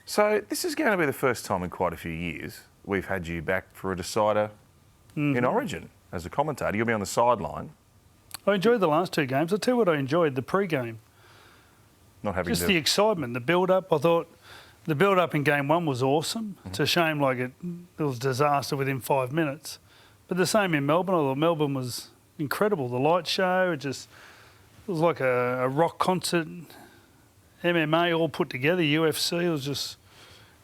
So this is going to be the first time in quite a few years we've had you back for a decider in Origin as a commentator. You'll be on the sideline. I enjoyed the last 2 games. I'll tell you what I enjoyed, the pre-game. Not having Just the excitement, the build-up. I thought the build-up in game 1 was awesome. It's a shame it was a disaster within 5 minutes. But the same in Melbourne. I thought Melbourne was incredible. The light show, it was like a rock concert, MMA all put together, UFC. It was just,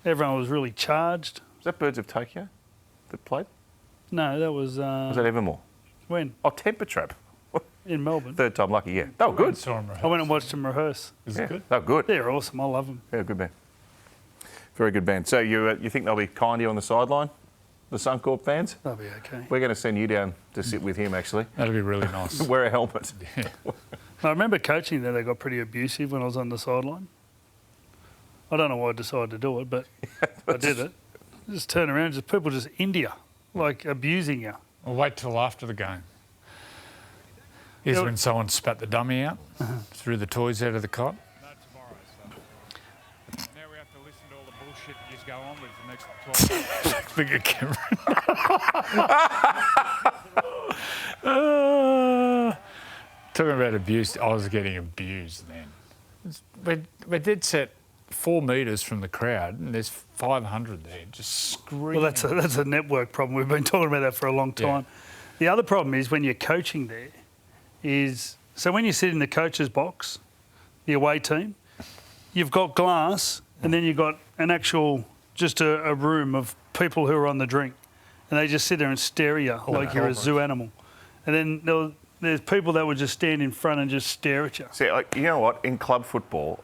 everyone was really charged. Was that Birds of Tokyo that played? No, that was... was that Evermore? When? Oh, Temper Trap. In Melbourne. Third time lucky, yeah. They were good. I went and watched them rehearse. Is it good? They were good. They're awesome. I love them. Yeah, good band. Very good band. So you think they'll be kind to you on the sideline, the Suncorp fans? They'll be okay. We're going to send you down to sit with him, actually. That'll be really nice. Wear a helmet. Yeah. I remember coaching there. They got pretty abusive when I was on the sideline. I don't know why I decided to do it, but I did it. Just turn around, people just India, like abusing you. Well, wait till after the game. Here's when someone spat the dummy out, threw the toys out of the cot. No, tomorrow, so. Now we have to listen to all the bullshit that just go on with the next 12 months. Bigger camera. Talking about abuse, I was getting abused then. We did set 4 metres from the crowd, and there's 500 there, just screaming. Well, that's a network problem. We've been talking about that for a long time. Yeah. The other problem is when you're coaching there, so when you sit in the coach's box, the away team, you've got glass, and then you've got an actual, just a room of people who are on the drink, and they just sit there and stare at you like you're a zoo animal. And then there's people that would just stand in front and just stare at you. See, you know what? In club football,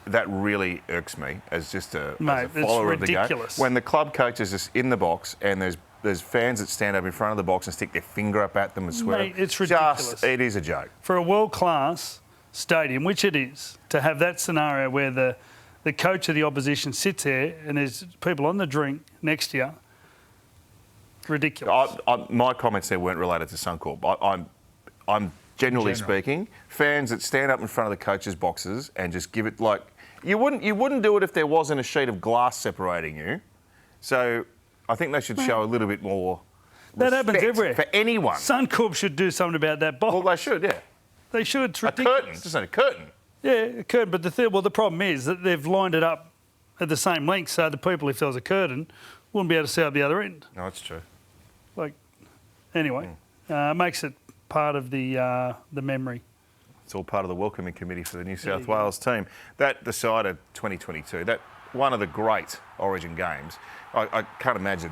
that really irks me as just a follower of the game. It's ridiculous. When the club coach is just in the box and there's fans that stand up in front of the box and stick their finger up at them and swear. Mate, it's ridiculous. It is a joke. For a world-class stadium, which it is, to have that scenario where the coach of the opposition sits there and there's people on the drink next to you, ridiculous. My comments there weren't related to Suncorp. I'm generally speaking, fans that stand up in front of the coaches' boxes and just give it like you wouldn't do it if there wasn't a sheet of glass separating you. So I think they should show a little bit more that happens everywhere for anyone. Suncorp should do something about that box. Well, they should, yeah. They should. It's A ridiculous. curtain, just a curtain. Yeah, a curtain. But the problem is that they've lined it up at the same length, so the people, if there was a curtain, wouldn't be able to see out the other end. No, that's true. Anyway, makes it part of the memory. It's all part of the welcoming committee for the New South Wales team. That decided 2022. That one of the great Origin games. I can't imagine.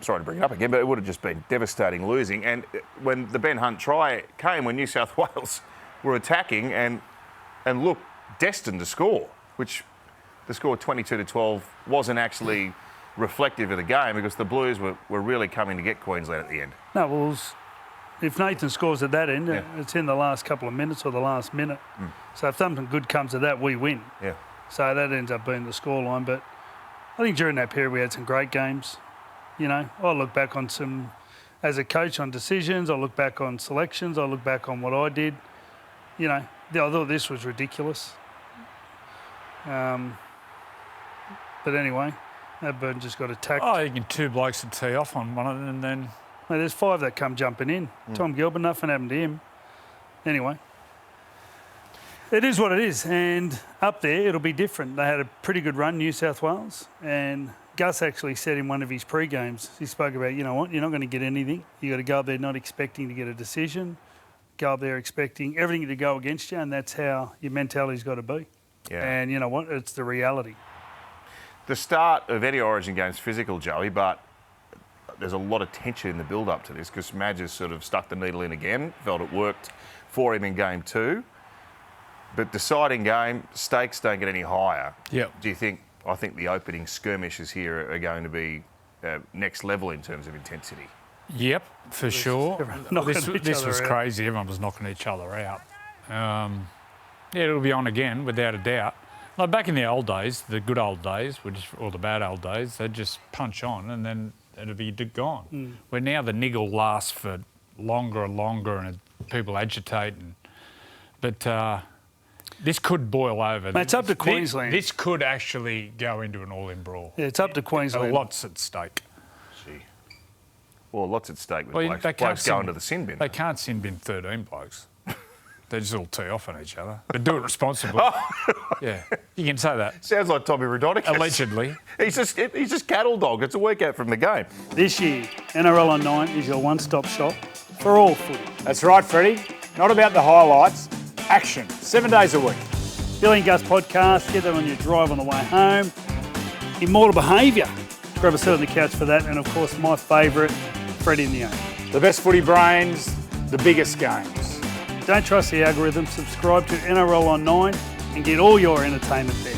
Sorry to bring it up again, but it would have just been devastating losing. And when the Ben Hunt try came, when New South Wales were attacking and looked destined to score, which the score 22-12 wasn't actually reflective of the game because the Blues were really coming to get Queensland at the end. No, well, if Nathan scores at that end, it's in the last couple of minutes or the last minute. So if something good comes of that, we win. Yeah. So that ends up being the scoreline. But I think during that period we had some great games. You know, I look back on some, as a coach, on decisions. I look back on selections. I look back on what I did. You know, I thought this was ridiculous. But anyway, that bird just got attacked. Oh, you can 2 blokes to tee off on one of them and then... Mate, there's 5 that come jumping in. Tom Gilbert, nothing happened to him. Anyway, it is what it is. And up there, it'll be different. They had a pretty good run, New South Wales. And Gus actually said in one of his pre-games, he spoke about, you know what, you're not going to get anything. You got to go up there not expecting to get a decision. Go up there expecting everything to go against you, and that's how your mentality's got to be. Yeah. And you know what? It's the reality. The start of any Origin game's physical, Joey, but there's a lot of tension in the build-up to this because Madge has sort of stuck the needle in again, felt it worked for him in game 2. But deciding game, stakes don't get any higher. Yep. Do you think, I think the opening skirmishes here are going to be next level in terms of intensity? Yep, for sure. This was out. crazy. Everyone was knocking each other out. It'll be on again, without a doubt. Like back in the old days, the good old days, or the bad old days, they'd just punch on and then it'd be gone. Where now the niggle lasts for longer and longer and people agitate. But This could boil over. Mate, it's up to Queensland. This could actually go into an all-in brawl. Yeah, it's up to Queensland. Lots at stake. Gee. Well, lots at stake with Well, blokes going to the sin bin. They can't sin bin 13 blokes. They just all tee off on each other. But do it responsibly. Yeah, you can say that. Sounds like Tommy Rhodonicus. Allegedly. He's just cattle dog. It's a workout from the game. This year, NRL on 9 is your one-stop shop for all footy. That's right, Freddie. Not about the highlights. Action. 7 days a week. Billy and Gus podcast, get that on your drive on the way home. Immortal behaviour. Grab a seat on the couch for that. And, of course, my favourite, Freddy in the Own. The best footy brains, the biggest games. Don't trust the algorithm. Subscribe to NRL on 9 and get all your entertainment there.